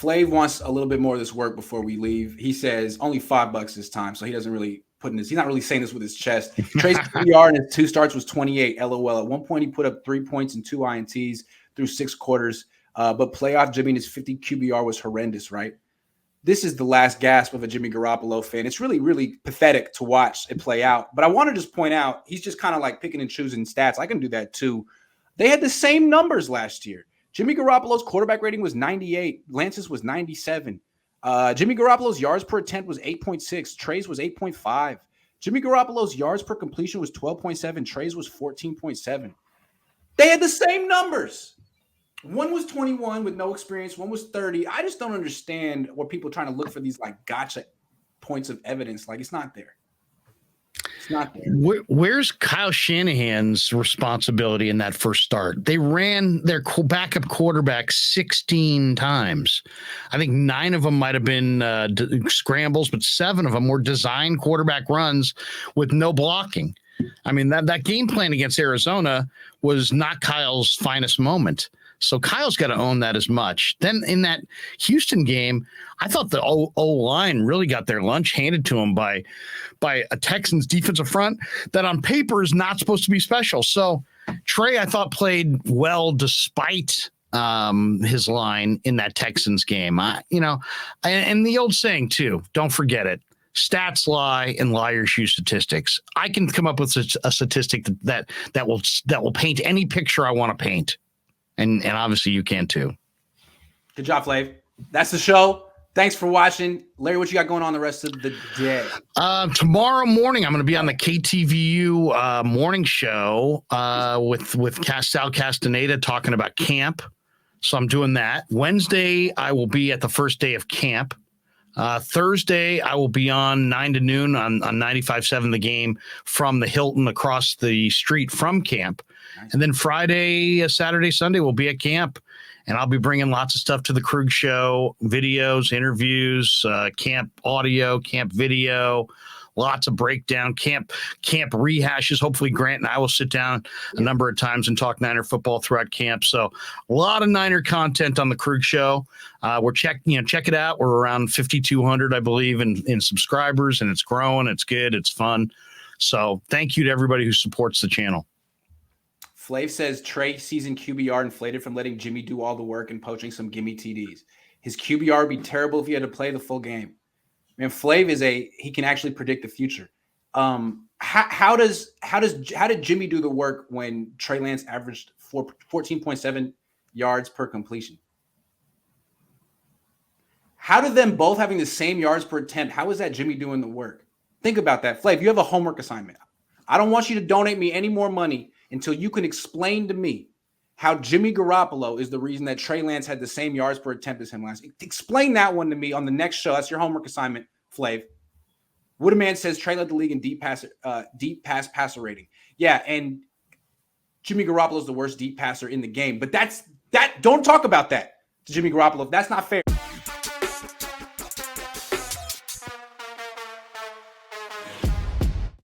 Flav wants a little bit more of this work before we leave. He says only $5 this time, so he doesn't really put in this. He's not really saying this with his chest. Trey's QBR in his 2 starts was 28. LOL. At one point, he put up 3 points and 2 INTs through 6 quarters. But playoff Jimmy in his 50 QBR was horrendous, right? This is the last gasp of a Jimmy Garoppolo fan. It's really, really pathetic to watch it play out. But I want to just point out, he's just kind of like picking and choosing stats. I can do that too. They had the same numbers last year. Jimmy Garoppolo's quarterback rating was 98. Lance's was 97. Jimmy Garoppolo's yards per attempt was 8.6. Trey's was 8.5. Jimmy Garoppolo's yards per completion was 12.7. Trey's was 14.7. They had the same numbers. One was 21 with no experience. One was 30. I just don't understand what people are trying to look for these like gotcha points of evidence. Like it's not there. It's not there. Where's Kyle Shanahan's responsibility in that first start? They ran their backup quarterback 16 times. I think 9 of them might have been scrambles, but 7 of them were designed quarterback runs with no blocking. I mean, that game plan against Arizona was not Kyle's finest moment. So Kyle's got to own that as much. Then in that Houston game, I thought the O-line really got their lunch handed to them by a Texans defensive front that on paper is not supposed to be special. So Trey, I thought, played well despite his line in that Texans game. And the old saying too, don't forget it. Stats lie and liars use statistics. I can come up with a statistic that will paint any picture I want to paint. And obviously you can too. Good job, Flav. That's the show. Thanks for watching. Larry, what you got going on the rest of the day? Tomorrow morning, I'm going to be on the KTVU morning show with Sal Castaneda talking about camp. So I'm doing that. Wednesday, I will be at the first day of camp. Thursday, I will be on 9 to noon on 95.7 The Game from the Hilton across the street from camp. Nice. And then Friday, Saturday, Sunday, we'll be at camp. And I'll be bringing lots of stuff to the Krueger show, videos, interviews, camp audio, camp video, lots of breakdown, camp rehashes. Hopefully Grant and I will sit down a number of times and talk Niner football throughout camp. So a lot of Niner content on the Krueger show. Check it out. We're around 5,200, I believe, in subscribers, and it's growing. It's good. It's fun. So thank you to everybody who supports the channel. Flav says Trey season QBR inflated from letting Jimmy do all the work and poaching some gimme TDs. His QBR would be terrible if he had to play the full game. Man, Flav he can actually predict the future. How did Jimmy do the work when Trey Lance averaged 14.7 yards per completion? How did them both having the same yards per attempt? How is that Jimmy doing the work? Think about that. Flav, you have a homework assignment. I don't want you to donate me any more money until you can explain to me how Jimmy Garoppolo is the reason that Trey Lance had the same yards per attempt as him last. Explain that one to me on the next show. That's your homework assignment, Flav. Wooderman says Trey led the league in deep pass passer rating. Yeah, and Jimmy Garoppolo is the worst deep passer in the game. But don't talk about that to Jimmy Garoppolo. That's not fair.